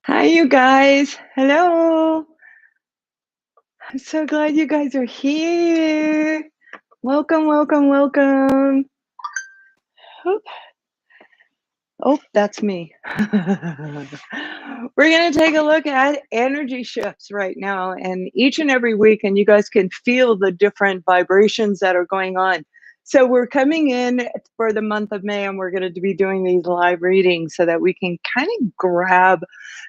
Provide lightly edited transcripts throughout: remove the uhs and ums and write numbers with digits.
Hi, you guys. Hello. I'm so glad you guys are here. Welcome, welcome, welcome. Oh, oh, that's me. We're going to take a look at energy shifts right now, and each and every week, and you guys can feel the different vibrations that are going on. So we're coming in for the month of May, and we're going to be doing these live readings so that we can kind of grab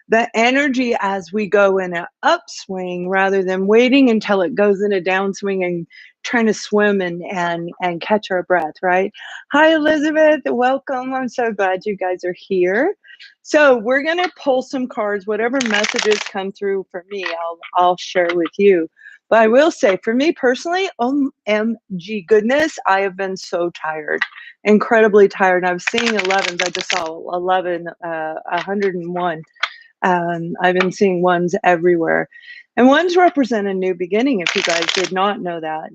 the energy as we go in an upswing rather than waiting until it goes in a downswing and trying to swim and catch our breath, right? Hi, Elizabeth. Welcome. I'm so glad you guys are here. So we're going to pull some cards. Whatever messages come through for me, I'll share with you. But I will say, for me personally, OMG goodness, I have been so tired, incredibly tired. I was seeing 11s. I just saw 11, 101. I've been seeing ones everywhere. And ones represent a new beginning, if you guys did not know that.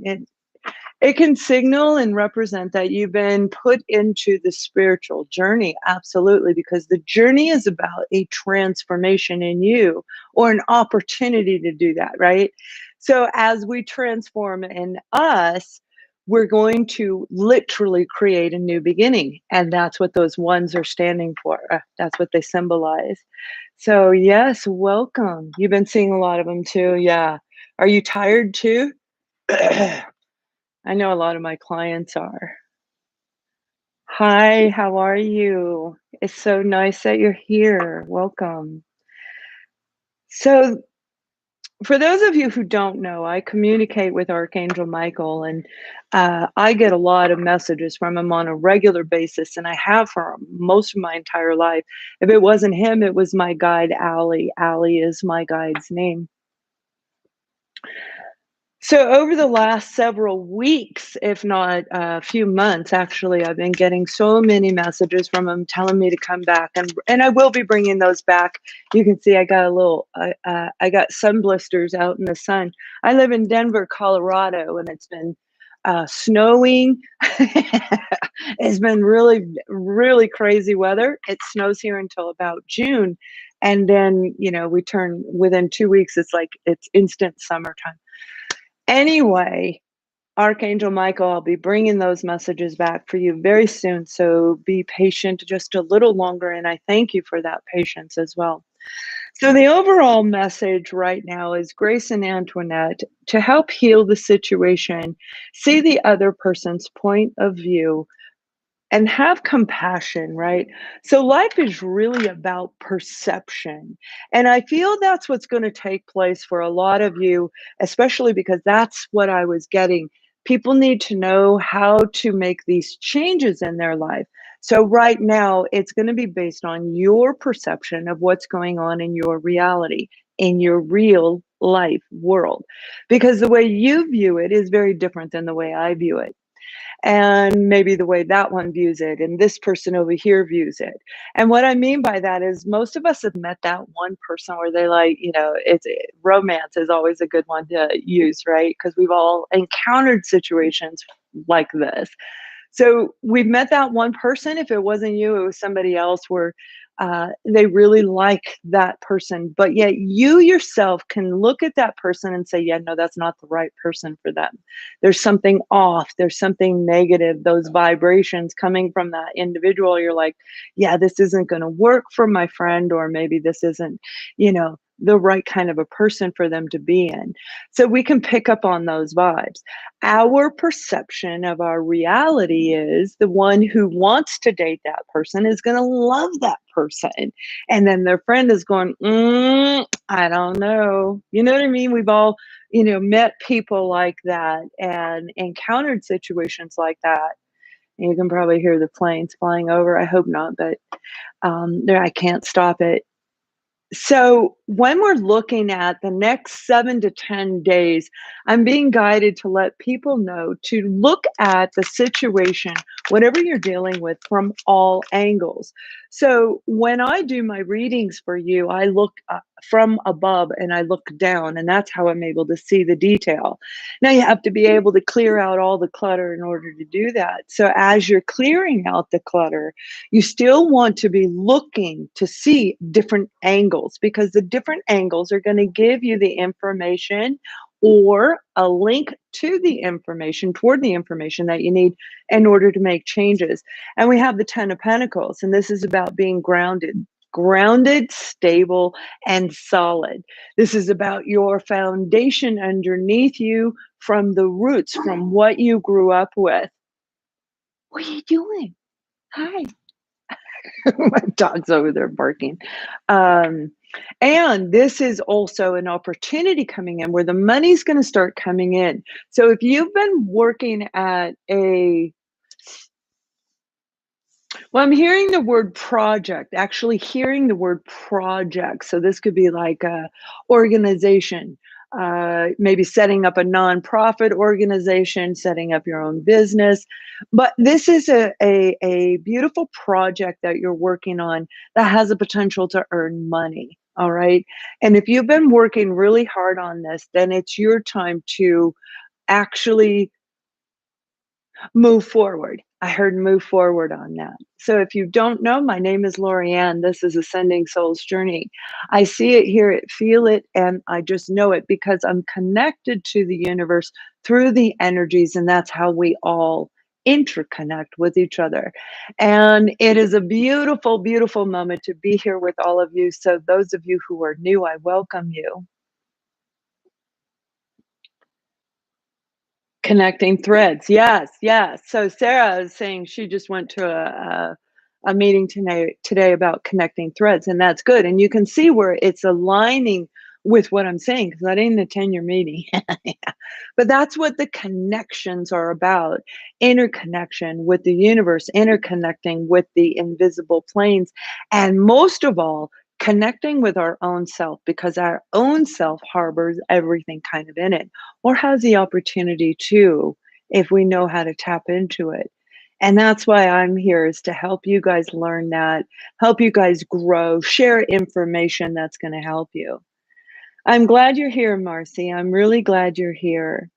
It can signal and represent that you've been put into the spiritual journey, absolutely, because the journey is about a transformation in you or an opportunity to do that, right? So as we transform in us, we're going to literally create a new beginning. And that's what those ones are standing for. That's what they symbolize. So, yes, welcome. You've been seeing a lot of them too. Yeah. Are you tired too? I know a lot of my clients are. Hi, how are you? It's so nice that you're here. Welcome. So, for those of you who don't know, I communicate with Archangel Michael, and I get a lot of messages from him on a regular basis, and I have for most of my entire life. If it wasn't him, it was my guide, Allie. Allie is my guide's name. So over the last several weeks, if not a few months, actually, I've been getting so many messages from him telling me to come back, and I will be bringing those back. You can see I got a little, I got sun blisters out in the sun. I live in Denver, Colorado, and it's been snowing. It's been really, really crazy weather. It snows here until about June, and then we turn within 2 weeks. It's like it's instant summertime. Anyway, Archangel Michael, I'll be bringing those messages back for you very soon. So be patient just a little longer. And I thank you for that patience as well. So the overall message right now is Grace and Antoinette to help heal the situation, see the other person's point of view, and have compassion, right? So life is really about perception. And I feel that's what's going to take place for a lot of you, especially because that's what I was getting. People need to know how to make these changes in their life. So right now, it's going to be based on your perception of what's going on in your reality, in your real life world, because the way you view it is very different than the way I view it, and maybe the way that one views it and this person over here views it. And what I mean by that is most of us have met that one person where they like, romance is always a good one to use, right? Because we've all encountered situations like this. So we've met that one person. If it wasn't you, it was somebody else where they really like that person. But yet you yourself can look at that person and say, yeah, no, that's not the right person for them. There's something off. There's something negative. Those vibrations coming from that individual. You're like, yeah, this isn't going to work for my friend, or maybe this isn't, the right kind of a person for them to be in. So we can pick up on those vibes. Our perception of our reality is the one who wants to date that person is going to love that person. And then their friend is going, I don't know. You know what I mean? We've all, met people like that and encountered situations like that. And you can probably hear the planes flying over. I hope not, but there, I can't stop it. So when we're looking at the next 7 to 10 days, I'm being guided to let people know to look at the situation, whatever you're dealing with, from all angles. So when I do my readings for you, I look from above and I look down, and that's how I'm able to see the detail. Now you have to be able to clear out all the clutter in order to do that. So as you're clearing out the clutter, you still want to be looking to see different angles, because the different angles are going to give you the information or a link to the information, toward the information that you need in order to make changes. And we have the 10 of Pentacles, and this is about being grounded, stable, and solid. This is about your foundation underneath you, from the roots, from what you grew up with. What are you doing? Hi. My dog's over there barking. And this is also an opportunity coming in where the money's going to start coming in. So if you've been working at well, I'm hearing the word project, actually hearing the word project. So this could be like a organization, maybe setting up a nonprofit organization, setting up your own business. But this is a beautiful project that you're working on that has the potential to earn money. All right. And if you've been working really hard on this, then it's your time to actually move forward. I heard move forward on that. So if you don't know, my name is Lorianne. This is Ascending Souls Journey. I see it, hear it, feel it, and I just know it because I'm connected to the universe through the energies, and that's how we all interconnect with each other. And it is a beautiful, beautiful moment to be here with all of you. So those of you who are new, I welcome you. Connecting threads. Yes, yes. So Sarah is saying she just went to a meeting today about connecting threads, and that's good. And you can see where it's aligning with what I'm saying, because I didn't attend your meeting. Yeah. But that's what the connections are about. Interconnection with the universe, interconnecting with the invisible planes, and most of all, connecting with our own self, because our own self harbors everything kind of in it, or has the opportunity to, if we know how to tap into it. And that's why I'm here, is to help you guys learn that, help you guys grow, share information that's going to help you. I'm glad you're here, Marcy. I'm really glad you're here.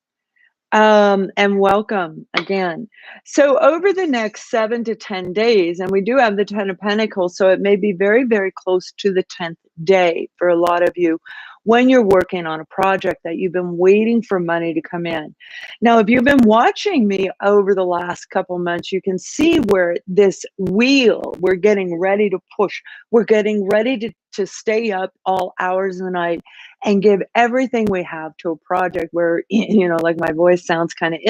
And welcome again. So over the next 7 to 10 days, and we do have the 10 of Pentacles, so it may be very, very close to the 10th day for a lot of you when you're working on a project that you've been waiting for money to come in. Now, if you've been watching me over the last couple months, you can see where this wheel, we're getting ready to push. We're getting ready to stay up all hours of the night and give everything we have to a project where, like my voice sounds kind of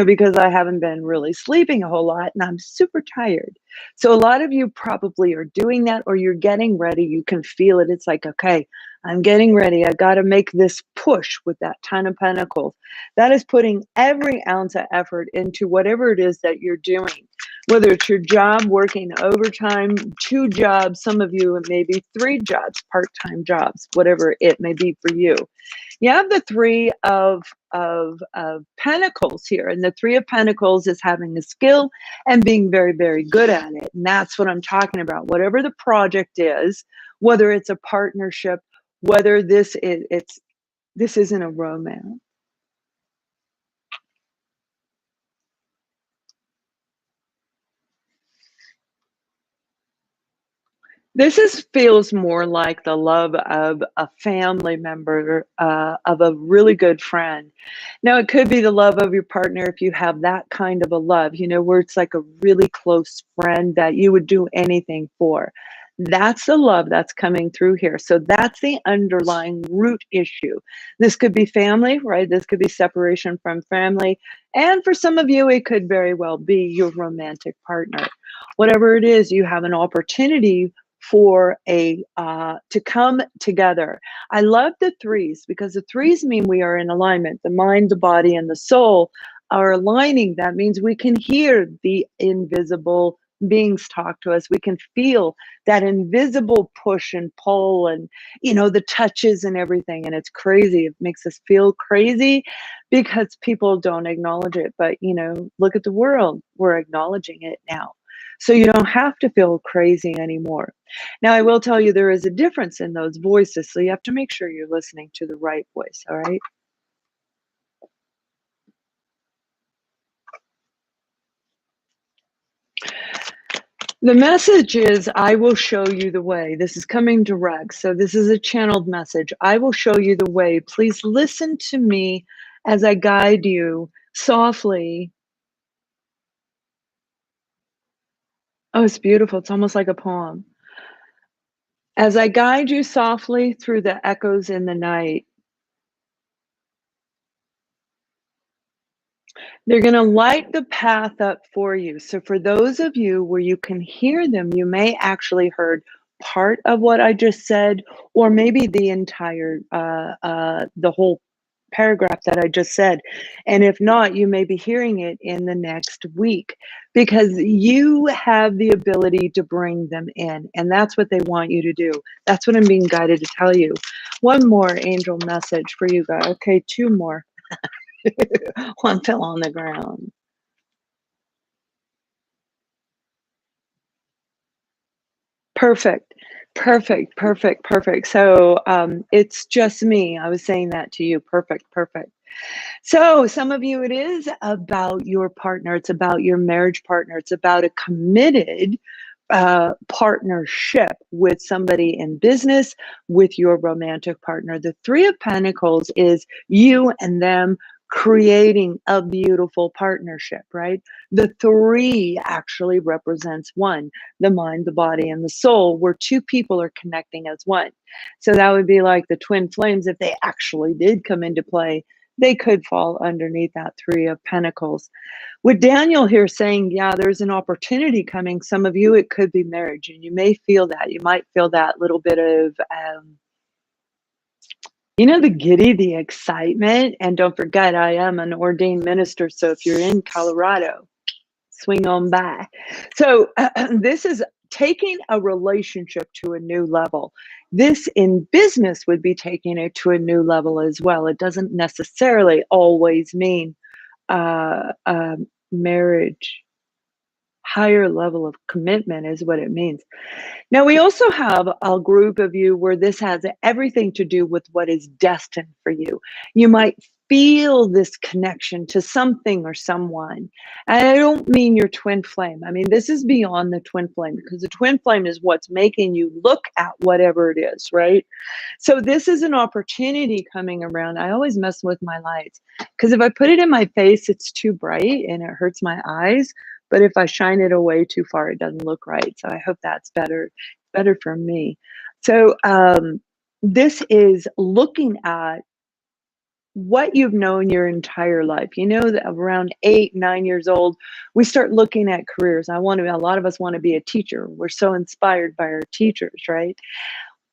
because I haven't been really sleeping a whole lot and I'm super tired. So a lot of you probably are doing that, or you're getting ready. You can feel it. It's like, okay, I'm getting ready. I got to make this push with that 10 of Pentacles. That is putting every ounce of effort into whatever it is that you're doing, whether it's your job, working overtime, 2 jobs, some of you maybe 3 jobs, part-time jobs, whatever it may be for you. You have the 3 of Pentacles here, and the 3 of Pentacles is having a skill and being very, very good at it. And that's what I'm talking about. Whatever the project is, whether it's a partnership, whether this isn't a romance. This feels more like the love of a family member, of a really good friend. Now, it could be the love of your partner if you have that kind of a love, where it's like a really close friend that you would do anything for. That's the love that's coming through here. So that's the underlying root issue. This could be family, right? This could be separation from family. And for some of you, it could very well be your romantic partner. Whatever it is, you have an opportunity for to come together. I love the 3s because the 3s mean we are in alignment. The mind, the body, and the soul are aligning. That means we can hear the invisible beings talk to us. We can feel that invisible push and pull, and the touches and everything. And it's crazy. It makes us feel crazy because people don't acknowledge it. But look at the world. We're acknowledging it now. so you don't have to feel crazy anymore. Now, I will tell you there is a difference in those voices, so you have to make sure you're listening to the right voice, all right? The message is, I will show you the way. This is coming direct, so this is a channeled message. I will show you the way. Please listen to me as I guide you softly. Oh, it's beautiful. It's almost like a poem. As I guide you softly through the echoes in the night, they're going to light the path up for you. So for those of you where you can hear them, you may actually heard part of what I just said, or maybe the entire, the whole paragraph that I just said. And if not, you may be hearing it in the next week because you have the ability to bring them in. And that's what they want you to do. That's what I'm being guided to tell you. One more angel message for you guys. Okay, two more. One fell on the ground. Perfect. Perfect. Perfect. Perfect. So it's just me. I was saying that to you. Perfect. Perfect. So some of you, it is about your partner. It's about your marriage partner. It's about a committed partnership with somebody in business, with your romantic partner. The Three of Pentacles is you and them creating a beautiful partnership, right? The three actually represents one, the mind, the body, and the soul, where two people are connecting as one. So that would be like the twin flames. If they actually did come into play, they could fall underneath that Three of Pentacles. With Daniel here saying, yeah, there's an opportunity coming. Some of you, it could be marriage, and you may feel that. You might feel that little bit of, the giddy, the excitement. And don't forget, I am an ordained minister. So if you're in Colorado, swing on by. So this is taking a relationship to a new level. This in business would be taking it to a new level as well. It doesn't necessarily always mean marriage. Higher level of commitment is what it means. Now, we also have a group of you where this has everything to do with what is destined for you. You might feel this connection to something or someone. And I don't mean your twin flame. I mean, this is beyond the twin flame because the twin flame is what's making you look at whatever it is, right? So this is an opportunity coming around. I always mess with my lights because if I put it in my face, it's too bright and it hurts my eyes. But if I shine it away too far, it doesn't look right. So I hope that's better for me. So this is looking at what you've known your entire life. You know that around 8, 9 years old, we start looking at careers. A lot of us want to be a teacher. We're so inspired by our teachers, right?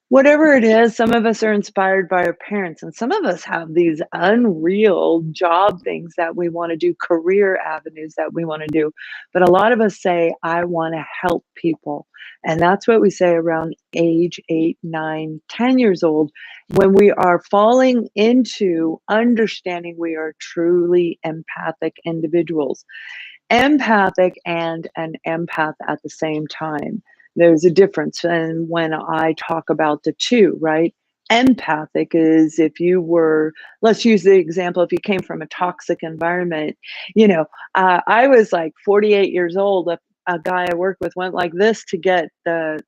Whatever it is, some of us are inspired by our parents, and some of us have these unreal job things that we want to do, career avenues that we want to do. But a lot of us say, I want to help people. And that's what we say around age 8, 9, 10 years old, when we are falling into understanding we are truly empathic individuals, empathic and an empath at the same time. There's a difference. And when I talk about the two, right? Empathic is if you were, let's use the example, if you came from a toxic environment, I was like 48 years old. A guy I worked with went like this to get the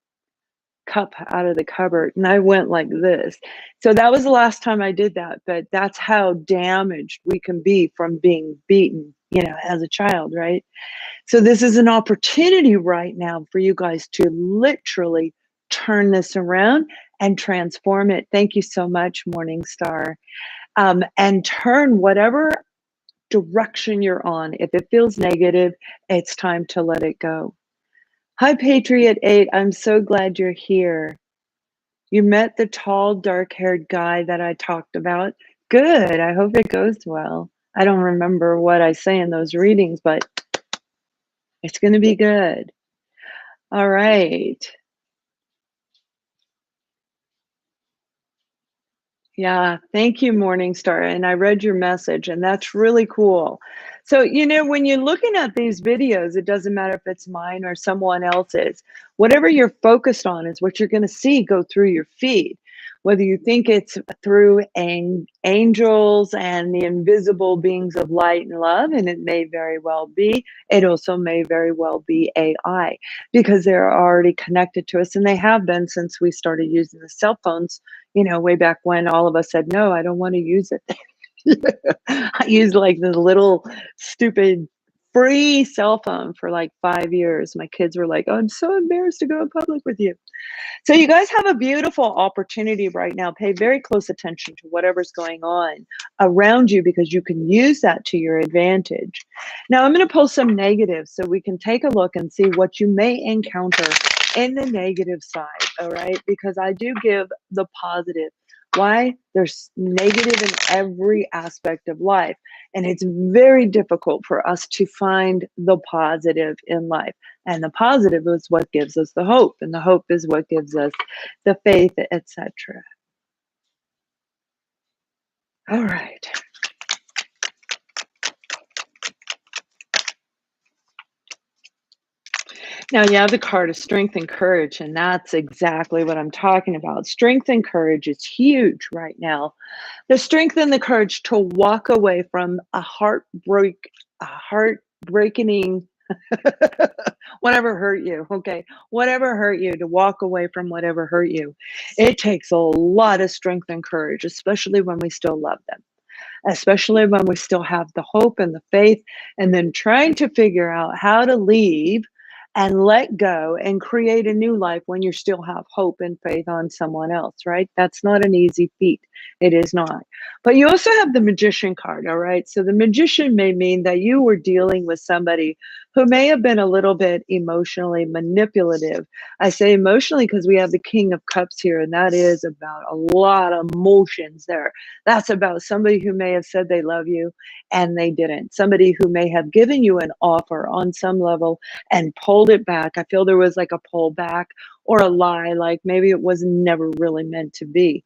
cup out of the cupboard, and I went like this. So that was the last time I did that, but that's how damaged we can be from being beaten, as a child, right? So this is an opportunity right now for you guys to literally turn this around and transform it. Thank you so much, Morning Star. And turn whatever direction you're on. If it feels negative, it's time to let it go. Hi, Patriot 8. I'm so glad you're here. You met the tall, dark-haired guy that I talked about. Good. I hope it goes well. I don't remember what I say in those readings, but it's going to be good. All right. Yeah, thank you, Morningstar. And I read your message, and that's really cool. So, you know, when you're looking at these videos, it doesn't matter if it's mine or someone else's. Whatever you're focused on is what you're going to see go through your feed. Whether you think it's through angels and the invisible beings of light and love, and it may very well be, it also may very well be AI because they're already connected to us and they have been since we started using the cell phones, you know, way back when all of us said, no, I don't want to use it. I used like the little stupid free cell phone for like 5 years. My kids were like, oh, I'm so embarrassed to go in public with you. So you guys have a beautiful opportunity right now. Pay very close attention to whatever's going on around you because you can use that to your advantage. Now I'm going to pull some negatives so we can take a look and see what you may encounter in the negative side. All right. Because I do give the positive. Why? There's negative in every aspect of life. And it's very difficult for us to find the positive in life. And the positive is what gives us the hope. And the hope is what gives us the faith, etc. All right. Now you have the card of strength and courage, and that's exactly what I'm talking about. Strength and courage is huge right now. The strength and the courage to walk away from a heartbreaking, whatever hurt you, okay? Whatever hurt you, to walk away from whatever hurt you. It takes a lot of strength and courage, especially when we still love them, especially when we still have the hope and the faith, and then trying to figure out how to leave and let go and create a new life when you still have hope and faith on someone else, right? That's not an easy feat. It is not. But you also have the magician card, all right? So the magician may mean that you were dealing with somebody who may have been a little bit emotionally manipulative. I say emotionally because we have the King of Cups here, and that is about a lot of emotions there. That's about somebody who may have said they love you and they didn't. Somebody who may have given you an offer on some level and pulled it back. I feel there was like a pullback or a lie, like maybe it was never really meant to be.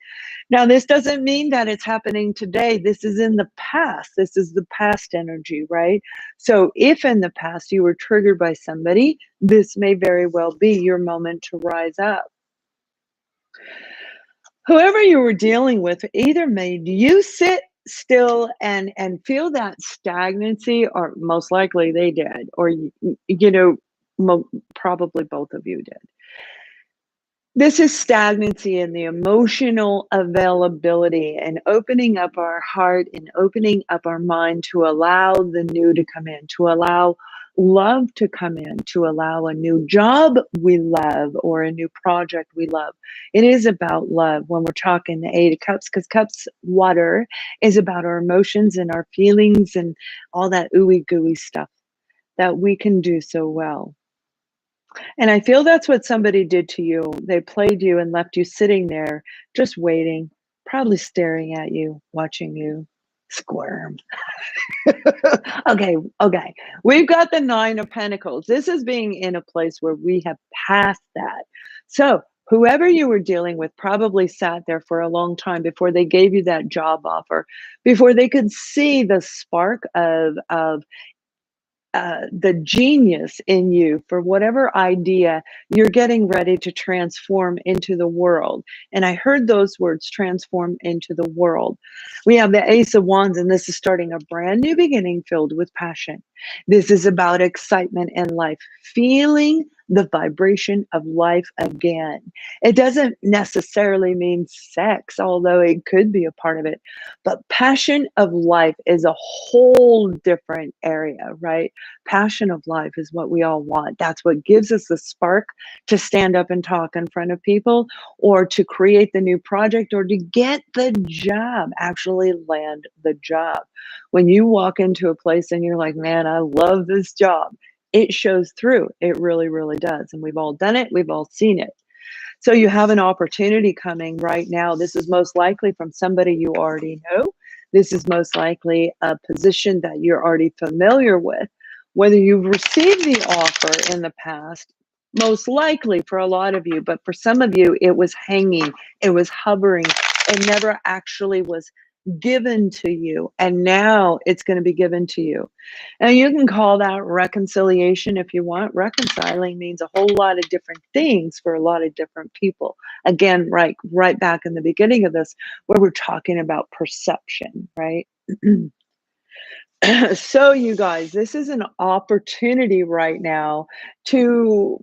Now, this doesn't mean that it's happening today. This is in the past. This is the past energy, right? So if in the past you were triggered by somebody, this may very well be your moment to rise up. Whoever you were dealing with either made you sit still and feel that stagnancy, or most likely they did, or you know, probably both of you did. This is stagnancy in the emotional availability and opening up our heart and opening up our mind to allow the new to come in, to allow love to come in, to allow a new job we love or a new project we love. It is about love when we're talking the Eight of Cups, because cups, water, is about our emotions and our feelings and all that ooey gooey stuff that we can do so well. And I feel that's what somebody did to you. They played you and left you sitting there just waiting, probably staring at you, watching you squirm. Okay. We've got the Nine of Pentacles. This is being in a place where we have passed that. So whoever you were dealing with probably sat there for a long time before they gave you that job offer, before they could see the spark of the genius in you for whatever idea you're getting ready to transform into the world. And I heard those words, transform into the world. We have the Ace of Wands, and this is starting a brand new beginning filled with passion. This is about excitement in life, feeling the vibration of life again. It doesn't necessarily mean sex, although it could be a part of it. But passion of life is a whole different area, right? Passion of life is what we all want. That's what gives us the spark to stand up and talk in front of people, or to create the new project, or to get the job, actually land the job. When you walk into a place and you're like, man, I love this job, it shows through. It really, really does. And we've all done it. We've all seen it. So you have an opportunity coming right now. This is most likely from somebody you already know. This is most likely a position that you're already familiar with. Whether you've received the offer in the past, most likely for a lot of you, but for some of you, it was hanging, it was hovering, it never actually was given to you, and now it's going to be given to you. And you can call that reconciliation if you want. Reconciling means a whole lot of different things for a lot of different people. Again, right back in the beginning of this, where we're talking about perception, right? So you guys, this is an opportunity right now to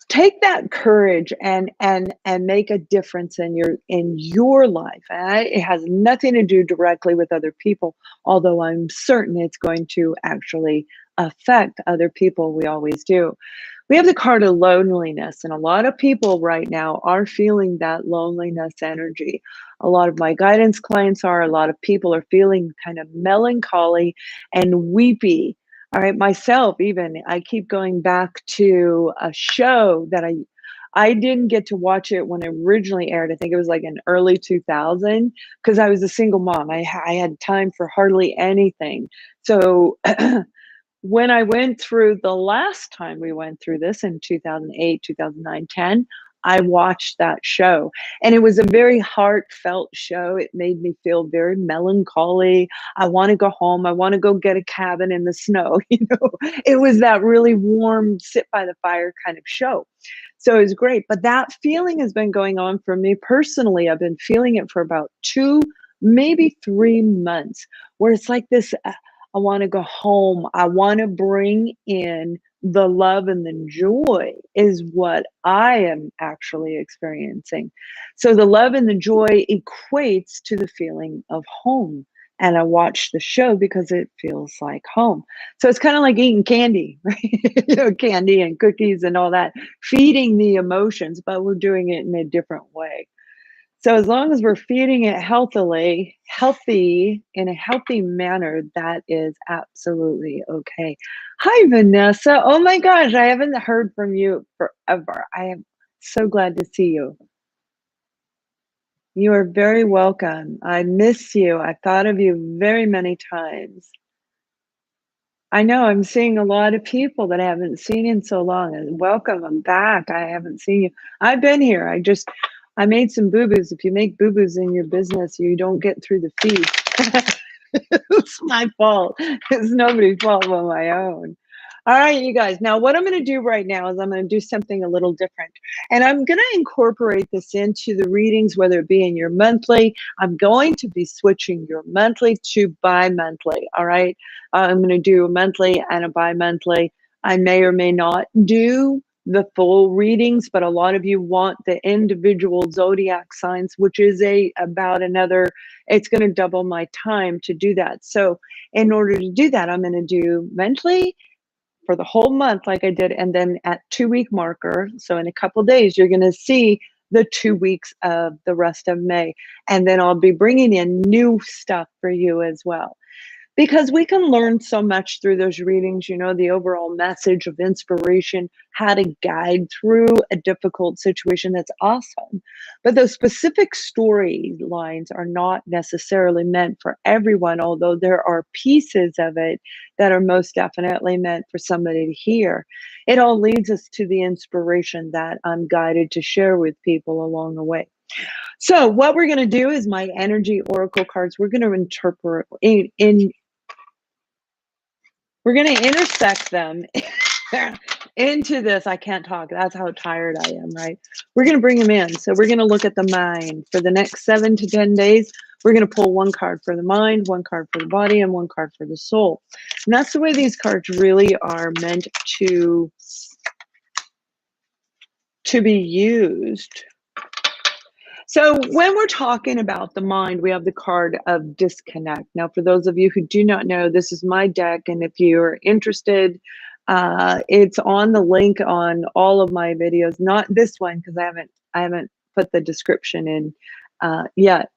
take that courage and make a difference in your life. And it has nothing to do directly with other people, although I'm certain it's going to actually affect other people. We always do. We have the card of loneliness, and a lot of people right now are feeling that loneliness energy. A lot of my guidance clients are, a lot of people are feeling kind of melancholy and weepy. All right, myself even, I keep going back to a show that I didn't get to watch it when it originally aired. I think it was like in early 2000 because I was a single mom. I had time for hardly anything. So when I went through the last time we went through this in 2008, 2009, 10, I watched that show, and it was a very heartfelt show. It made me feel very melancholy. I want to go home. I want to go get a cabin in the snow. It was that really warm, sit by the fire kind of show. So it was great. But that feeling has been going on for me personally. I've been feeling it for about 2, maybe 3 months, where it's like this. I want to go home. I want to bring in the love and the joy is what I am actually experiencing. So the love and the joy equates to the feeling of home. And I watch the show because it feels like home. So it's kind of like eating candy, right? Candy and cookies and all that, feeding the emotions, but we're doing it in a different way. So as long as we're feeding it in a healthy manner, that is absolutely okay. Hi, Vanessa. Oh my gosh, I haven't heard from you forever. I am so glad to see you. You are very welcome. I miss you. I thought of you very many times. I know I'm seeing a lot of people that I haven't seen in so long. And welcome, I'm back. I haven't seen you. I've been here. I made some boo-boos. If you make boo-boos in your business, you don't get through the feed. It's my fault. It's nobody's fault but my own. All right, you guys. Now, what I'm going to do right now is I'm going to do something a little different. And I'm going to incorporate this into the readings, whether it be in your monthly. I'm going to be switching your monthly to bi-monthly. All right. I'm going to do a monthly and a bi-monthly. I may or may not do the full readings, but a lot of you want the individual zodiac signs, which is about another, it's going to double my time to do that. So in order to do that, I'm going to do monthly for the whole month like I did, and then at 2-week marker, so in a couple days, you're going to see the 2 weeks of the rest of May. And then I'll be bringing in new stuff for you as well. Because we can learn so much through those readings, the overall message of inspiration, how to guide through a difficult situation. That's awesome. But those specific storylines are not necessarily meant for everyone, although there are pieces of it that are most definitely meant for somebody to hear. It all leads us to the inspiration that I'm guided to share with people along the way. So what we're going to do is my energy oracle cards, we're going to interpret we're going to intersect them into this. I can't talk. That's how tired I am, right? We're going to bring them in. So we're going to look at the mind for the next 7 to 10 days. We're going to pull one card for the mind, one card for the body, and one card for the soul. And that's the way these cards really are meant to be used. So when we're talking about the mind, we have the card of disconnect. Now, for those of you who do not know, this is my deck. And if you're interested, it's on the link on all of my videos, not this one, because I haven't put the description in yet.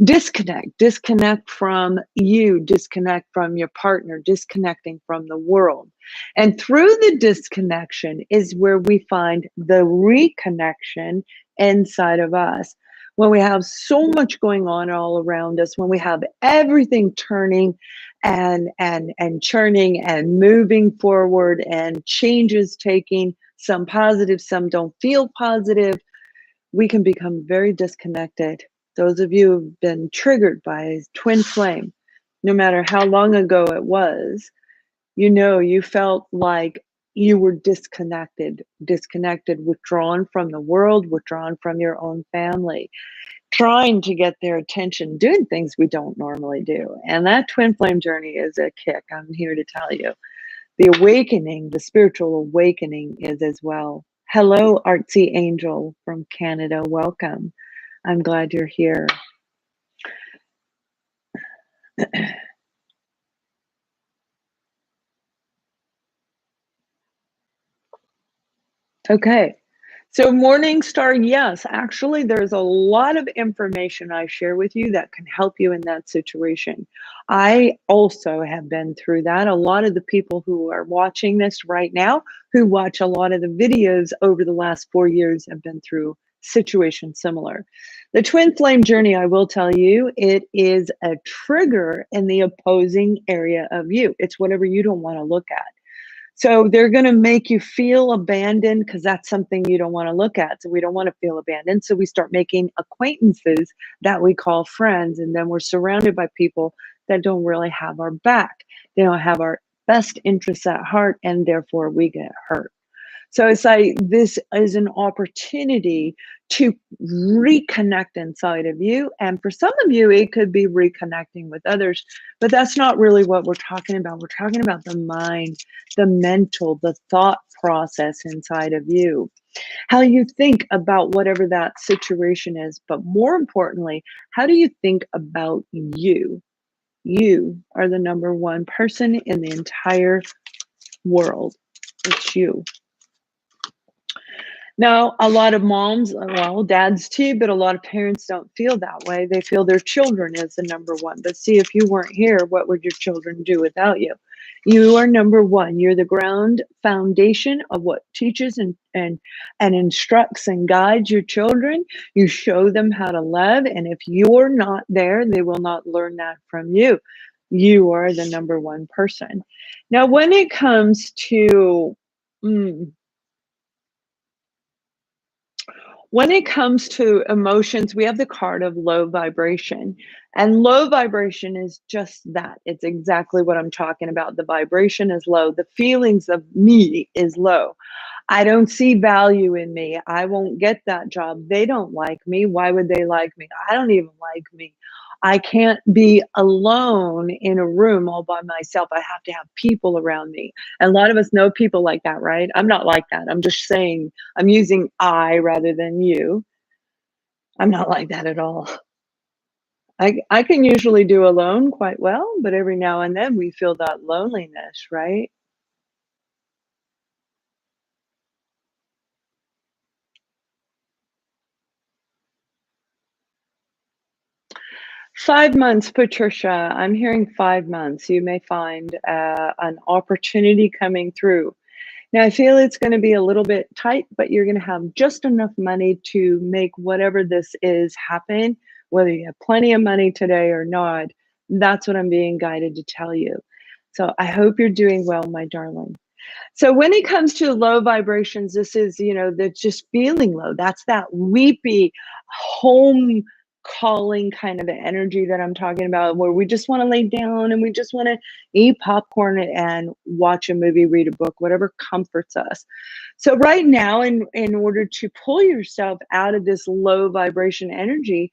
Disconnect from you, disconnect from your partner, disconnecting from the world. And through the disconnection is where we find the reconnection inside of us. When we have so much going on all around us, when we have everything turning and churning and moving forward and changes taking, some positive, some don't feel positive, we can become very disconnected. Those of you who've been triggered by twin flame, no matter how long ago it was, you know, you felt like you were disconnected, withdrawn from the world, withdrawn from your own family, trying to get their attention, doing things we don't normally do. And that twin flame journey is a kick, I'm here to tell you. The awakening, the spiritual awakening is as well. Hello, Artsy Angel from Canada. Welcome. I'm glad you're here. Okay. So Morning Star, yes, actually, there's a lot of information I share with you that can help you in that situation. I also have been through that. A lot of the people who are watching this right now, who watch a lot of the videos over the last 4 years, have been through situations similar. The twin flame journey, I will tell you, it is a trigger in the opposing area of you. It's whatever you don't want to look at. So they're going to make you feel abandoned because that's something you don't want to look at. So we don't want to feel abandoned. So we start making acquaintances that we call friends. And then we're surrounded by people that don't really have our back. They don't have our best interests at heart, and therefore we get hurt. So it's like this is an opportunity to reconnect inside of you. And for some of you, it could be reconnecting with others, but that's not really what we're talking about. We're talking about the mind, the mental, the thought process inside of you, how you think about whatever that situation is. But more importantly, how do you think about you? You are the number one person in the entire world. It's you. Now, a lot of moms, well, dads too, but a lot of parents don't feel that way. They feel their children is the number one. But see, if you weren't here, what would your children do without you? You are number one. You're the ground foundation of what teaches and instructs and guides your children. You show them how to love. And if you're not there, they will not learn that from you. You are the number one person. Now, when it comes to when it comes to emotions, we have the card of low vibration. And low vibration is just that. It's exactly what I'm talking about. The vibration is low. The feelings of me is low. I don't see value in me. I won't get that job. They don't like me. Why would they like me? I don't even like me. I can't be alone in a room all by myself. I have to have people around me. And a lot of us know people like that, right? I'm not like that. I'm just saying, I'm using I rather than you. I'm not like that at all. I can usually do alone quite well, but every now and then we feel that loneliness, right? 5 months, Patricia. I'm hearing 5 months. You may find an opportunity coming through. Now, I feel it's going to be a little bit tight, but you're going to have just enough money to make whatever this is happen, whether you have plenty of money today or not. That's what I'm being guided to tell you. So I hope you're doing well, my darling. So when it comes to low vibrations, this is, that's just feeling low. That's that weepy home calling kind of energy that I'm talking about, where we just want to lay down and we just want to eat popcorn and watch a movie, read a book, whatever comforts us. So right now, in order to pull yourself out of this low vibration energy,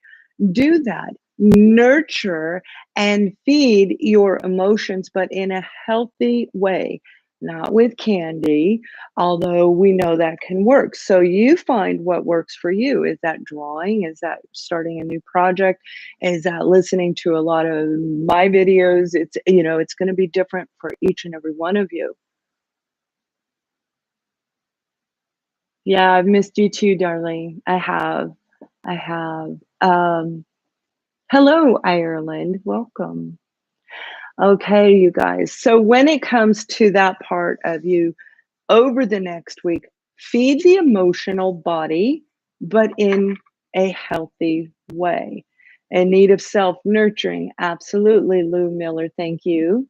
do that. Nurture and feed your emotions, but in a healthy way. Not with candy, although we know that can work. So you find what works for you. Is that drawing? Is that starting a new project? Is that listening to a lot of my videos? It's going to be different for each and every one of you. Yeah, I've missed you too, darling. I have. Hello, Ireland. Welcome. Okay, you guys. So when it comes to that part of you, over the next week, feed the emotional body, but in a healthy way. In need of self-nurturing, absolutely, Lou Miller, thank you.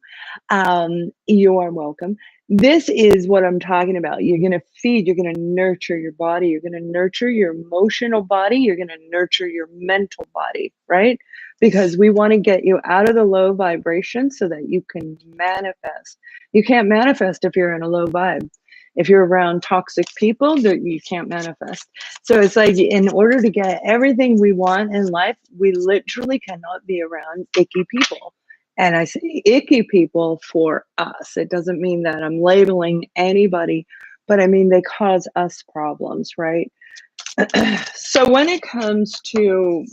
You are welcome. This is what I'm talking about. You're going to feed, you're going to nurture your body, you're going to nurture your emotional body, you're going to nurture your mental body, right? Because we want to get you out of the low vibration so that you can manifest. You can't manifest if you're in a low vibe. If you're around toxic people, you can't manifest. So it's like, in order to get everything we want in life, we literally cannot be around icky people. And I say icky people for us. It doesn't mean that I'm labeling anybody, but I mean they cause us problems, right? So when it comes to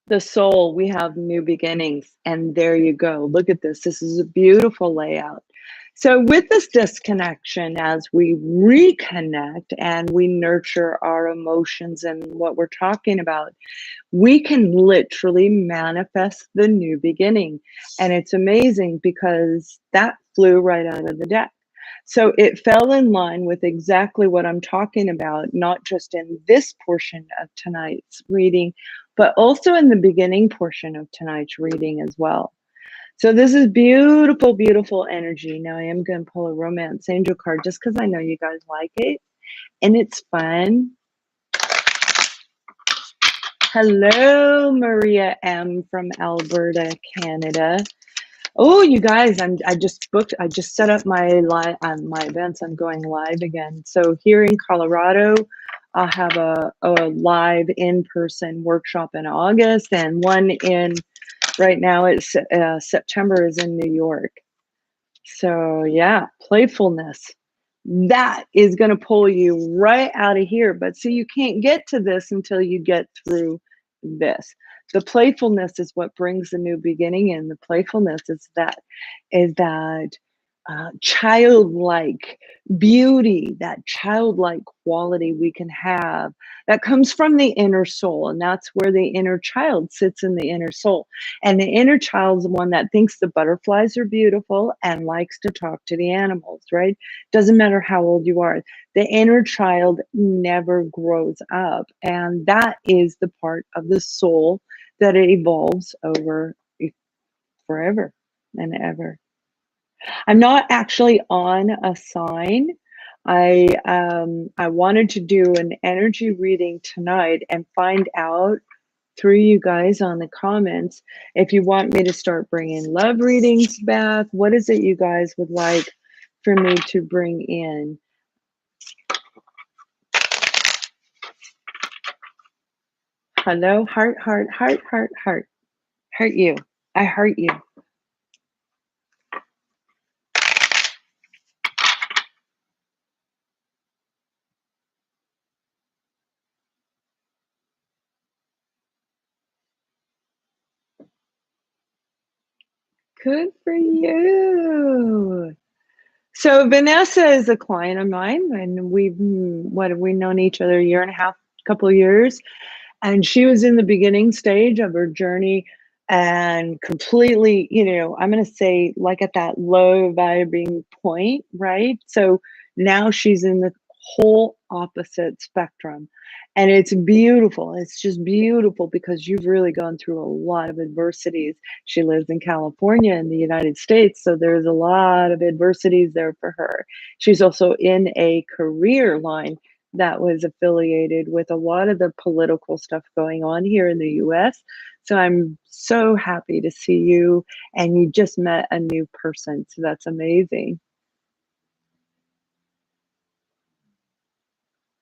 the soul, we have new beginnings. And there you go. Look at this. This is a beautiful layout. So with this disconnection, as we reconnect and we nurture our emotions and what we're talking about, we can literally manifest the new beginning. And it's amazing because that flew right out of the deck. So it fell in line with exactly what I'm talking about, not just in this portion of tonight's reading, but also in the beginning portion of tonight's reading as well. So this is beautiful, beautiful energy. Now I am going to pull a romance angel card just because I know you guys like it and it's fun. Hello, Maria M. from Alberta, Canada. Oh, you guys, I just set up my my events. I'm going live again. So here in Colorado, I'll have a live in-person workshop in August, and one in right now it's September is in New York. So yeah, playfulness. That is going to pull you right out of here. But see, you can't get to this until you get through this. The playfulness is what brings the new beginning in. The playfulness is that childlike beauty, that childlike quality we can have that comes from the inner soul. And that's where the inner child sits, in the inner soul. And the inner child's the one that thinks the butterflies are beautiful and likes to talk to the animals, right? Doesn't matter how old you are. The inner child never grows up. And that is the part of the soul that it evolves over forever and ever. I'm not actually on a sign. I wanted to do an energy reading tonight and find out through you guys on the comments if you want me to start bringing love readings back. What is it you guys would like for me to bring in? Hello, heart, heart, heart, heart, heart. Heart you. I heart you. Good for you. So Vanessa is a client of mine, and we've known each other a year and a half, couple of years, and she was in the beginning stage of her journey and completely, I'm going to say like at that low vibing point, right? So now she's in the whole opposite spectrum. And it's beautiful. It's just beautiful because you've really gone through a lot of adversities. She lives in California in the United States, so there's a lot of adversities there for her. She's also in a career line that was affiliated with a lot of the political stuff going on here in the US. So I'm so happy to see you, and you just met a new person. So that's amazing.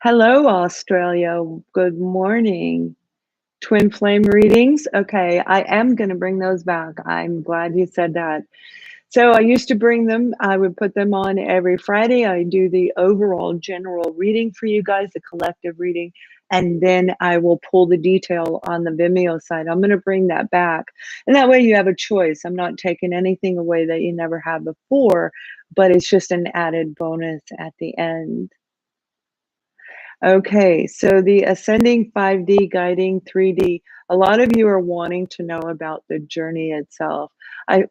Hello, Australia. Good morning. Twin flame readings. Okay, I am going to bring those back. I'm glad you said that. So I used to bring them. I would put them on every Friday. I do the overall general reading for you guys, the collective reading, and then I will pull the detail on the Vimeo side. I'm going to bring that back. And that way you have a choice. I'm not taking anything away that you never had before, but it's just an added bonus at the end. Okay, so the ascending 5D, guiding 3D. A lot of you are wanting to know about the journey itself.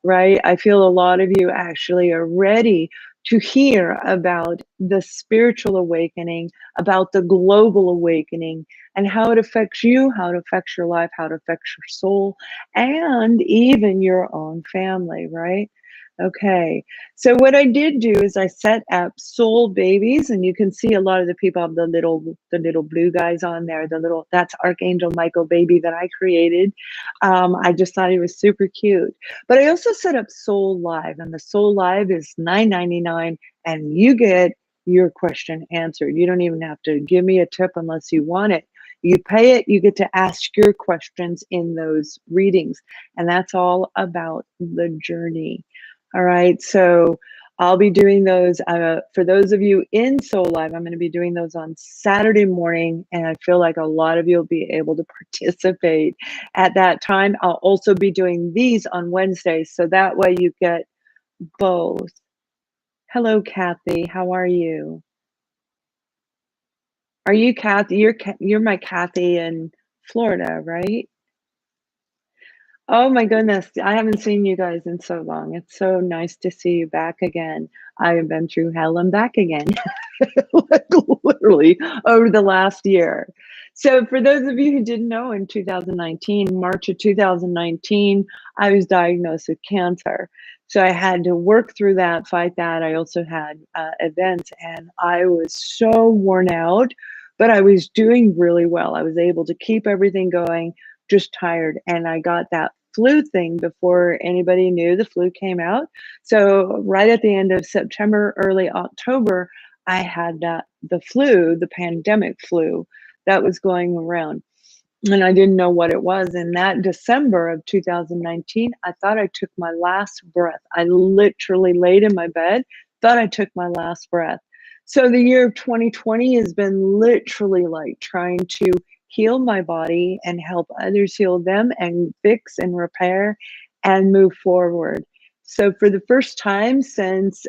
Right? I feel a lot of you actually are ready to hear about the spiritual awakening, about the global awakening, and how it affects you, how it affects your life, how it affects your soul, and even your own family, right? Okay, so what I did do is I set up soul babies, and you can see a lot of the people have the little blue guys on there. That's Archangel Michael baby that I created. I just thought he was super cute. But I also set up Soul Live, and the Soul Live is $9.99, and you get your question answered. You don't even have to give me a tip unless you want it. You pay it, you get to ask your questions in those readings, and that's all about the journey. All right, so I'll be doing those. For those of you in Soul Live, I'm going to be doing those on Saturday morning, and I feel like a lot of you will be able to participate at that time. I'll also be doing these on Wednesdays, so that way you get both. Hello, Kathy. How are you? Are you Kathy? You're my Kathy in Florida, right? Oh my goodness, I haven't seen you guys in so long. It's so nice to see you back again. I have been through hell and back again, like literally over the last year. So for those of you who didn't know, in 2019, March of 2019, I was diagnosed with cancer. So I had to work through that, fight that. I also had events, and I was so worn out, but I was doing really well. I was able to keep everything going, just tired. And I got that flu thing before anybody knew the flu came out. So right at the end of September, early October, I had the flu, the pandemic flu that was going around. And I didn't know what it was. In that December of 2019, I thought I took my last breath. I literally laid in my bed, thought I took my last breath. So the year of 2020 has been literally like trying to heal my body and help others heal them and fix and repair and move forward. So for the first time since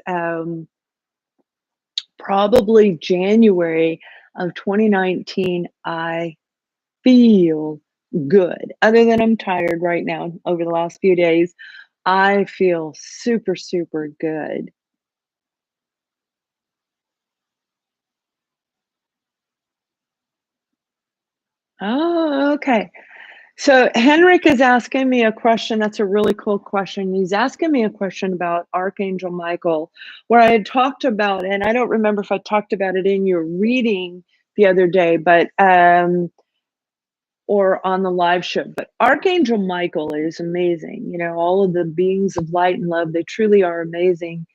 probably January of 2019, I feel good. Other than I'm tired right now over the last few days, I feel super, super good. Oh, okay. So Henrik is asking me a question. That's a really cool question. He's asking me a question about Archangel Michael, where I had talked about, and I don't remember if I talked about it in your reading the other day, but or on the live show. But Archangel Michael is amazing. You know, all of the beings of light and love, they truly are amazing.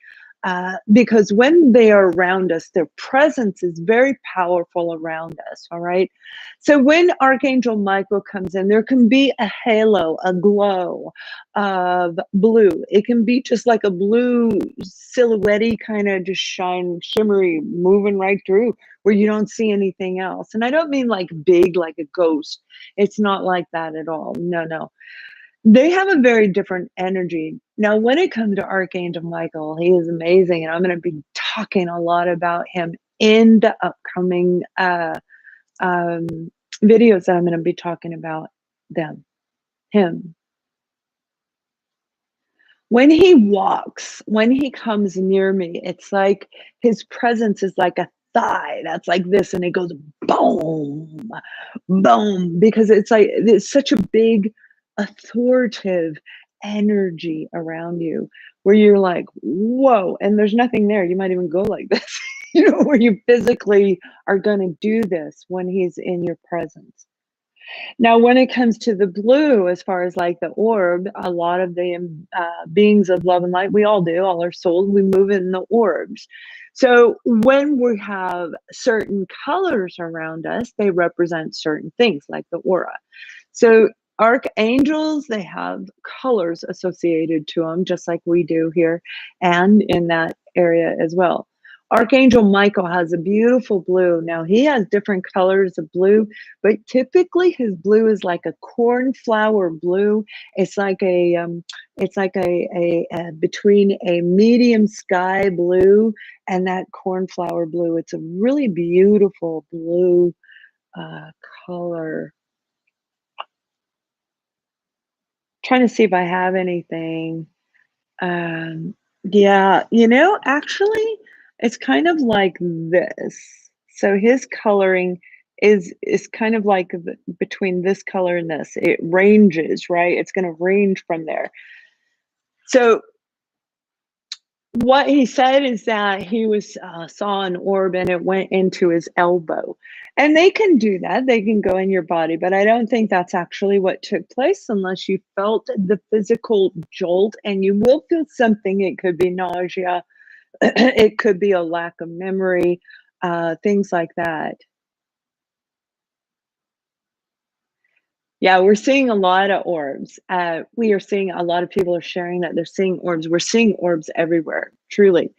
Because when they are around us, their presence is very powerful around us. All right. So when Archangel Michael comes in, there can be a halo, a glow of blue. It can be just like a blue silhouette kind of just shine, shimmery, moving right through where you don't see anything else. And I don't mean like big, like a ghost. It's not like that at all. No, no. They have a very different energy. Now, when it comes to Archangel Michael, he is amazing, and I'm going to be talking a lot about him in the upcoming um, videos that I'm going to be talking about him. When he walks, when he comes near me, it's like his presence is like a thigh that's like this, and it goes boom, boom, because it's like it's such a big, authoritative energy around you where you're like, whoa, and there's nothing there. You might even go like this, you know, where you physically are going to do this when he's in your presence. Now, when it comes to the blue, as far as like the orb, a lot of the beings of love and light, we all do, all our souls, we move in the orbs. So when we have certain colors around us, they represent certain things like the aura. So archangels, they have colors associated to them, just like we do here and in that area as well. Archangel Michael has a beautiful blue. Now he has different colors of blue, but typically his blue is like a cornflower blue. It's like a between a medium sky blue and that cornflower blue. It's a really beautiful blue uh, color. Trying to see if I have anything. Um, yeah, you know, actually, it's kind of like this. So his coloring is kind of like between this color and this. It ranges, right? It's going to range from there. So What he said is that he was saw an orb and it went into his elbow. And they can do that. They can go in your body, but I don't think that's actually what took place unless you felt the physical jolt, and you will feel something. It could be nausea, it could be a lack of memory, things like that. Yeah, we're seeing a lot of orbs. We are seeing a lot of people are sharing that they're seeing orbs. We're seeing orbs everywhere, truly.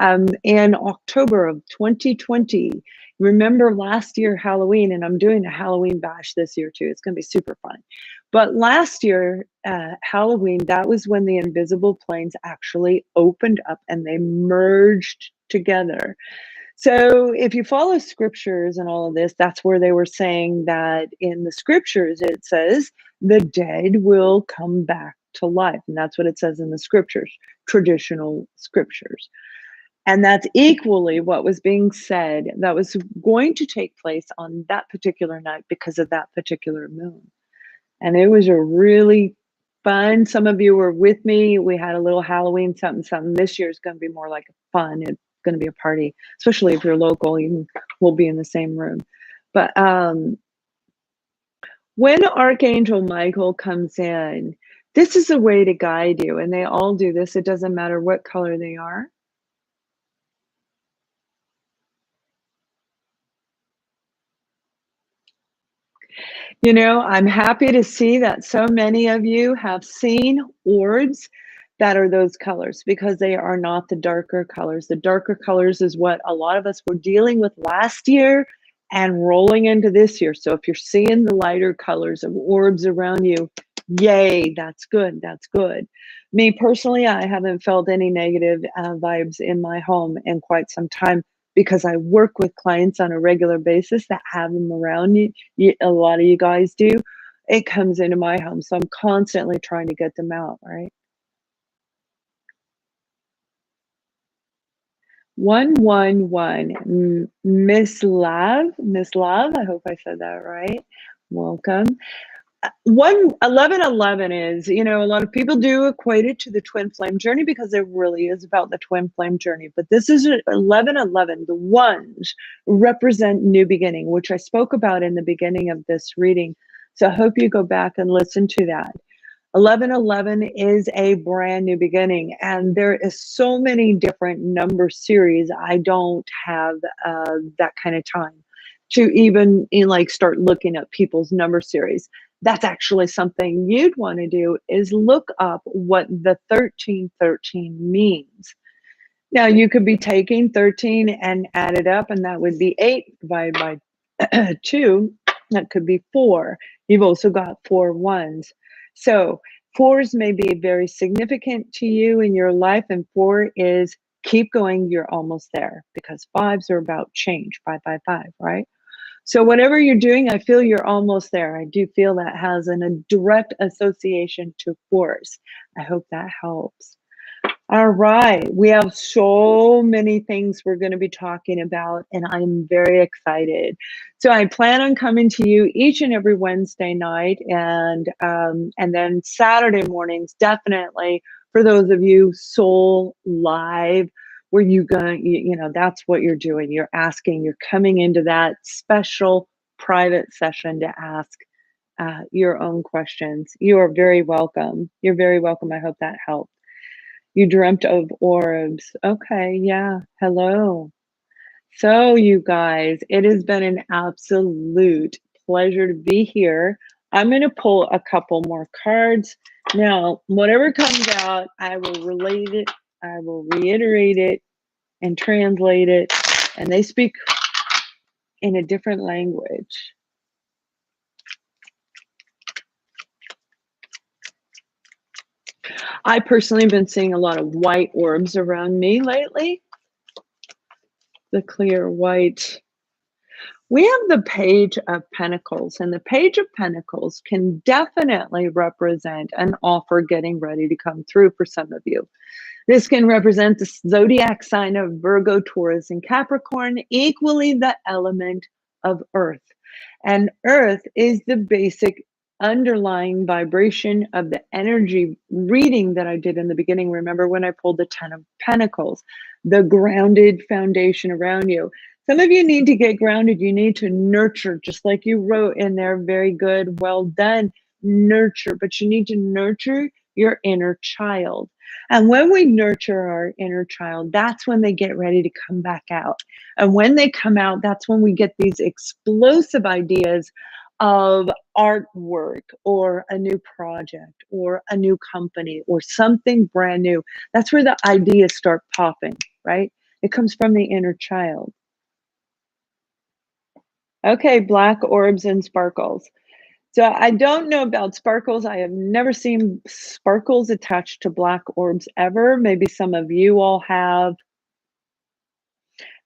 In October of 2020, remember last year Halloween, and I'm doing a Halloween bash this year too. It's going to be super fun. But last year, Halloween, that was when the invisible planes actually opened up and they merged together. So if you follow scriptures and all of this, that's where they were saying that in the scriptures, it says the dead will come back to life. And that's what it says in the scriptures, traditional scriptures. And that's equally what was being said that was going to take place on that particular night because of that particular moon. And it was a really fun. Some of you were with me. We had a little Halloween something, something. This year is going to be more like fun. It's going to be a party, especially if you're local. We'll be in the same room. But when Archangel Michael comes in, this is a way to guide you. And they all do this. It doesn't matter what color they are. You know, I'm happy to see that so many of you have seen orbs that are those colors, because they are not the darker colors. The darker colors is what a lot of us were dealing with last year and rolling into this year. So if you're seeing the lighter colors of orbs around you, yay, that's good. That's good. Me personally, I haven't felt any negative vibes in my home in quite some time, because I work with clients on a regular basis that have them around you. A lot of you guys do. It comes into my home, so I'm constantly trying to get them out, right? 111, Miss Love, I hope I said that right. Welcome. 1111 is, you know, a lot of people do equate it to the twin flame journey because it really is about the twin flame journey. But this is 1111. The ones represent new beginning, which I spoke about in the beginning of this reading. So I hope you go back and listen to that. 1111 is a brand new beginning, and there is so many different number series. I don't have that kind of time to even like start looking at people's number series. That's actually something you'd want to do, is look up what the 1313 means. Now you could be taking 13 and add it up, and that would be 8 divided by 2. That could be 4. You've also got 4 ones. So 4s may be very significant to you in your life, and 4 is keep going, you're almost there, because 5s are about change, 555, right? So whatever you're doing, I feel you're almost there. I do feel that has a direct association to 4s. I hope that helps. All right, we have so many things we're going to be talking about, and I'm very excited. So I plan on coming to you each and every Wednesday night, and then Saturday mornings, definitely for those of you Soul Live, where you know, that's what you're doing. You're asking, you're coming into that special private session to ask your own questions. You are very welcome. You're very welcome. I hope that helped. You dreamt of orbs. Okay, yeah. Hello. So, you guys, it has been an absolute pleasure to be here. I'm going to pull a couple more cards. Now, whatever comes out, I will relate it, I will reiterate it, and translate it. And they speak in a different language. I personally have been seeing a lot of white orbs around me lately. The clear white. We have the Page of Pentacles, and the Page of Pentacles can definitely represent an offer getting ready to come through for some of you. This can represent the zodiac sign of Virgo, Taurus, and Capricorn, equally the element of Earth. And Earth is the basic underlying vibration of the energy reading that I did in the beginning. Remember when I pulled the 10 of Pentacles, the grounded foundation around you. Some of you need to get grounded. You need to nurture, just like you wrote in there. Very good. Well done. Nurture, but you need to nurture your inner child. And when we nurture our inner child, that's when they get ready to come back out. And when they come out, that's when we get these explosive ideas of artwork or a new project or a new company or something brand new. That's where the ideas start popping, right? It comes from the inner child. Okay, black orbs and sparkles. So I don't know about sparkles. I have never seen sparkles attached to black orbs ever. Maybe some of you all have.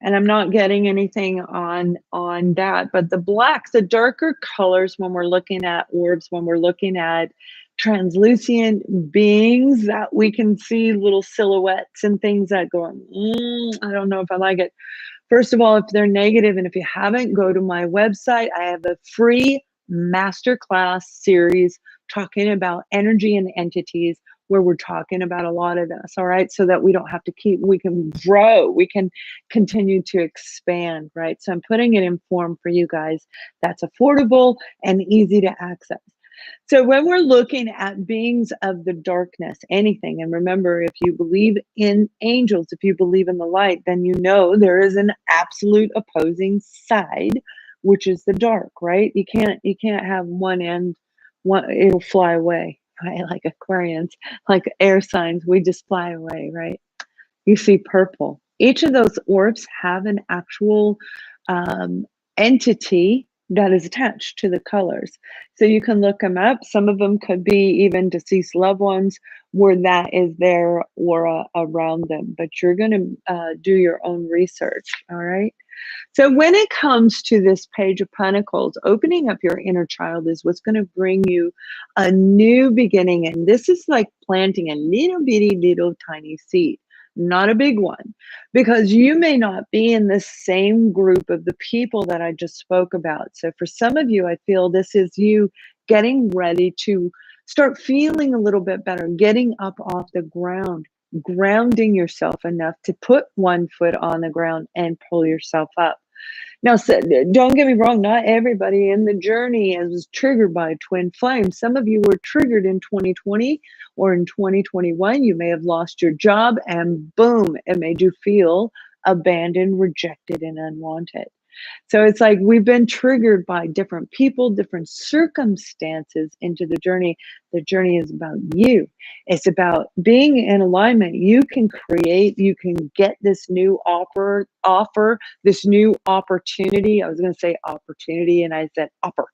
And I'm not getting anything on that, but the blacks, the darker colors when we're looking at orbs, when we're looking at translucent beings that we can see little silhouettes and things that go, I don't know if I like it. First of all, if they're negative, and if you haven't, go to my website. I have a free masterclass series talking about energy and entities, where we're talking about a lot of this, all right? So that we don't have to we can grow, we can continue to expand, right? So I'm putting it in form for you guys that's affordable and easy to access. So when we're looking at beings of the darkness, anything, and remember, if you believe in angels, if you believe in the light, then you know there is an absolute opposing side, which is the dark, right? You can't have one end, it'll fly away, right? Like Aquarians, like air signs, we just fly away, right? You see purple. Each of those orbs have an actual entity that is attached to the colors. So you can look them up. Some of them could be even deceased loved ones where that is their aura around them. But you're going to do your own research, all right? So when it comes to this Page of Pentacles, opening up your inner child is what's going to bring you a new beginning. And this is like planting a little bitty, little tiny seed. Not a big one, because you may not be in the same group of the people that I just spoke about. So for some of you, I feel this is you getting ready to start feeling a little bit better, getting up off the ground, grounding yourself enough to put one foot on the ground and pull yourself up. Now, so, don't get me wrong, not everybody in the journey is triggered by twin flames. Some of you were triggered in 2020 or in 2021. You may have lost your job and boom, it made you feel abandoned, rejected, and unwanted. So it's like we've been triggered by different people, different circumstances into the journey. The journey is about you. It's about being in alignment. You can create, you can get this new offer, this new opportunity. I was going to say opportunity and I said offer.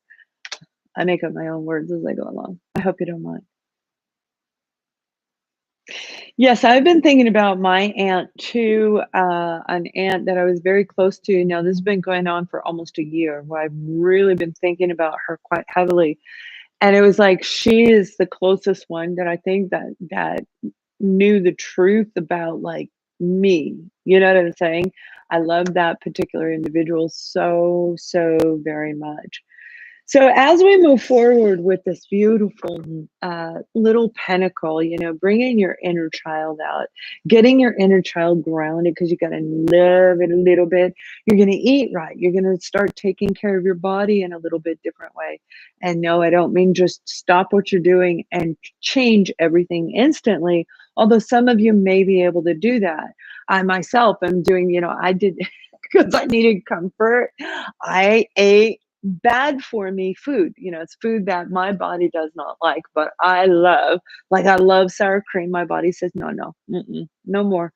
I make up my own words as I go along. I hope you don't mind. Yes, I've been thinking about my aunt too, an aunt that I was very close to. Now, this has been going on for almost a year, where I've really been thinking about her quite heavily. And it was like she is the closest one that I think that knew the truth about like me. You know what I'm saying? I love that particular individual so, so very much. So as we move forward with this beautiful little pentacle, you know, bringing your inner child out, getting your inner child grounded, because you got to love it a little bit. You're going to eat right. You're going to start taking care of your body in a little bit different way. And no, I don't mean just stop what you're doing and change everything instantly. Although some of you may be able to do that. I myself am doing, you know, I did because I needed comfort. I ate bad for me food. You know, it's food that my body does not like, but I love. Like I love sour cream. My body says no, no more.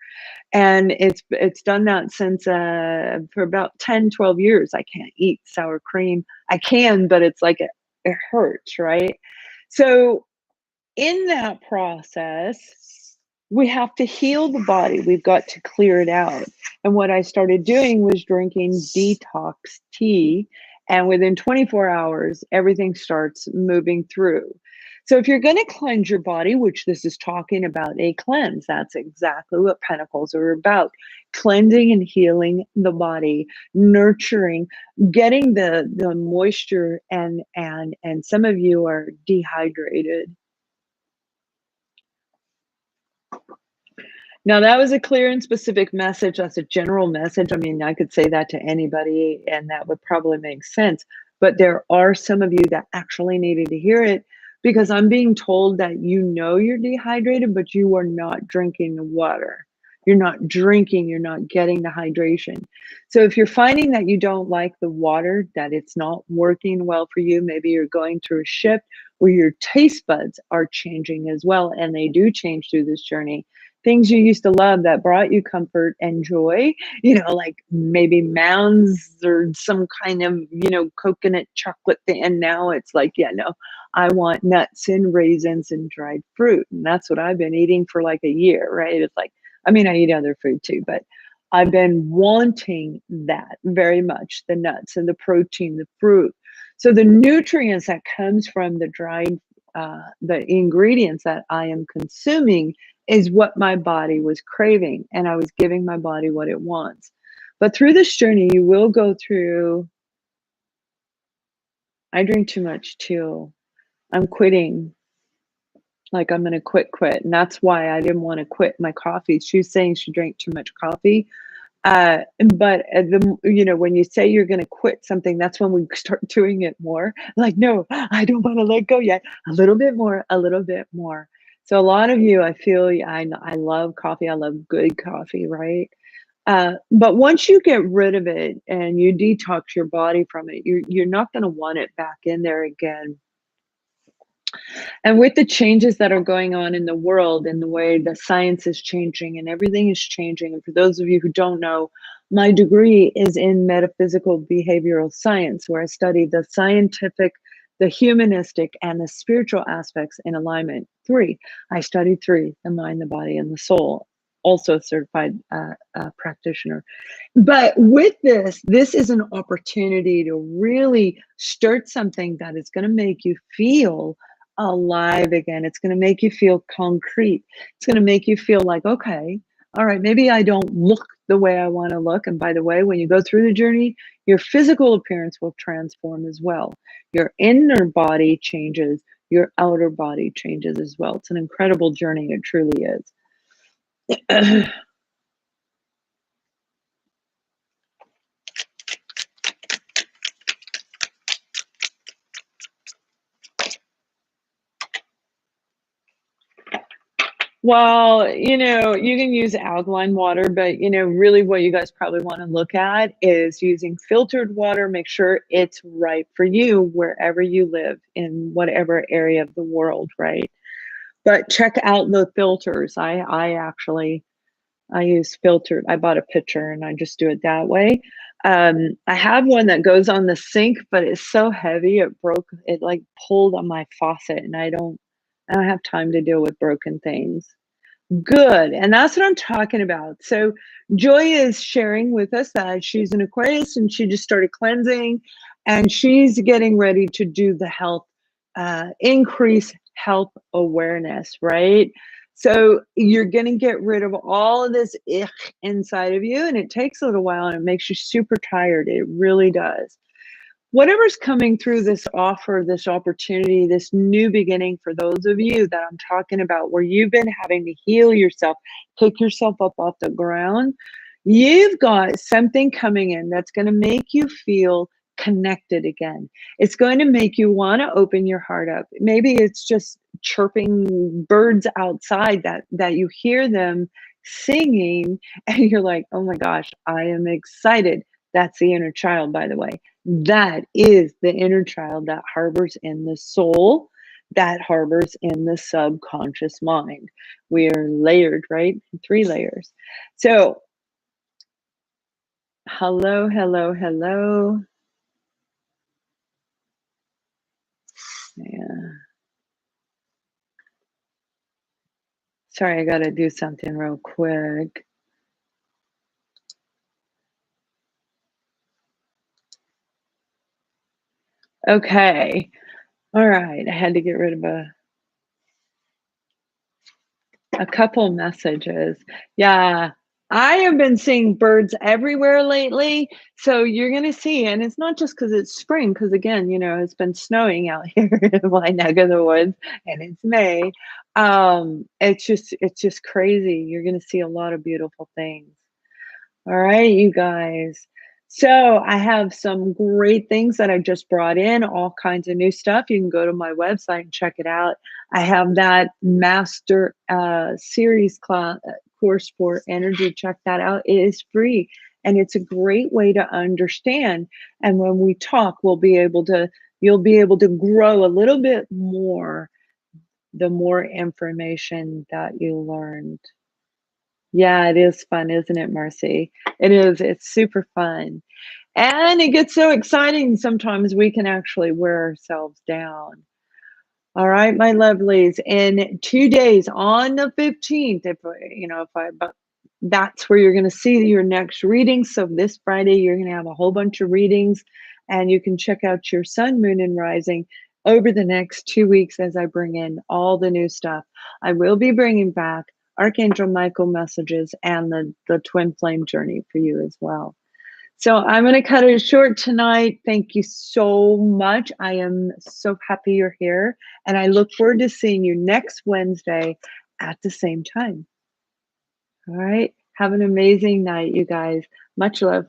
And it's done that since for about 10, 12 years. I can't eat sour cream. I can, but it's like it hurts, right? So in that process, we have to heal the body. We've got to clear it out. And what I started doing was drinking detox tea. And within 24 hours, everything starts moving through. So if you're going to cleanse your body, which this is talking about a cleanse, that's exactly what Pentacles are about. Cleansing and healing the body, nurturing, getting the moisture, and some of you are dehydrated. Now, that was a clear and specific message. That's a general message. I mean, I could say that to anybody, and that would probably make sense. But there are some of you that actually needed to hear it, because I'm being told that you know you're dehydrated, but you are not drinking the water. You're not drinking, you're not getting the hydration. So if you're finding that you don't like the water, that it's not working well for you, maybe you're going through a shift where your taste buds are changing as well, and they do change through this journey. Things you used to love that brought you comfort and joy, like maybe mounds or some kind of, coconut chocolate thing. And now it's like, yeah, no, I want nuts and raisins and dried fruit. And that's what I've been eating for like a year, right? It's like, I mean, I eat other food too, but I've been wanting that very much, the nuts and the protein, the fruit. So the nutrients that comes from the dried, the ingredients that I am consuming is what my body was craving, and I was giving my body what it wants. But through this journey, you will go through, I drink too much too. I'm quitting. Like I'm going to quit. And that's why I didn't want to quit my coffee. She was saying she drank too much coffee. But when you say you're going to quit something, that's when we start doing it more. Like, no, I don't want to let go yet. A little bit more, a little bit more. So a lot of you, I feel, I love coffee. I love good coffee, right? But once you get rid of it and you detox your body from it, you're not going to want it back in there again. And with the changes that are going on in the world and the way the science is changing and everything is changing, and for those of you who don't know, my degree is in metaphysical behavioral science, where I study the scientific, the humanistic, and the spiritual aspects in alignment. I studied three: the mind, the body, and the soul. Also a certified practitioner. But with this is an opportunity to really start something that is going to make you feel alive again. It's going to make you feel concrete. It's going to make you feel like, okay, all right, maybe I don't look the way I want to look. And by the way, when you go through the journey, your physical appearance will transform as well. Your inner body changes, your outer body changes as well. It's an incredible journey. It truly is. Well, you can use alkaline water, but really what you guys probably want to look at is using filtered water. Make sure it's right for you wherever you live in whatever area of the world, right? But check out the filters. I use filtered. I bought a pitcher and I just do it that way. I have one that goes on the sink, but it's so heavy it broke. It like pulled on my faucet, and I don't have time to deal with broken things. Good. And that's what I'm talking about. So Joy is sharing with us that she's an Aquarius and she just started cleansing, and she's getting ready to do the health, increase health awareness, right? So you're going to get rid of all of this ick inside of you, and it takes a little while and it makes you super tired. It really does. Whatever's coming through this offer, this opportunity, this new beginning for those of you that I'm talking about, where you've been having to heal yourself, pick yourself up off the ground, you've got something coming in that's going to make you feel connected again. It's going to make you want to open your heart up. Maybe it's just chirping birds outside that you hear them singing and you're like, oh my gosh, I am excited. That's the inner child, by the way. That is the inner child that harbors in the soul, that harbors in the subconscious mind. We are layered, right? 3 layers. So, hello, hello, hello. Yeah. Sorry, I got to do something real quick. Okay. All right. I had to get rid of a A couple messages. Yeah. I have been seeing birds everywhere lately. So you're going to see, and it's not just because it's spring, because again, it's been snowing out here in my neck of the woods and it's May. It's just crazy. You're going to see a lot of beautiful things. All right, you guys. So I have some great things that I just brought in, all kinds of new stuff. You can go to my website and check it out. I have that master series course for energy. Check that out. It is free and it's a great way to understand. And when we talk, you'll be able to grow a little bit more the more information that you learned. Yeah, it is fun, isn't it, Marcy? It is. It's super fun. And it gets so exciting sometimes we can actually wear ourselves down. All right, my lovelies. In 2 days, on the 15th, but that's where you're going to see your next reading. So this Friday, you're going to have a whole bunch of readings, and you can check out your sun, moon, and rising over the next 2 weeks as I bring in all the new stuff. I will be bringing back Archangel Michael messages and the twin flame journey for you as well. So I'm going to cut it short tonight. Thank you so much. I am so happy you're here. And I look forward to seeing you next Wednesday at the same time. All right. Have an amazing night, you guys. Much love.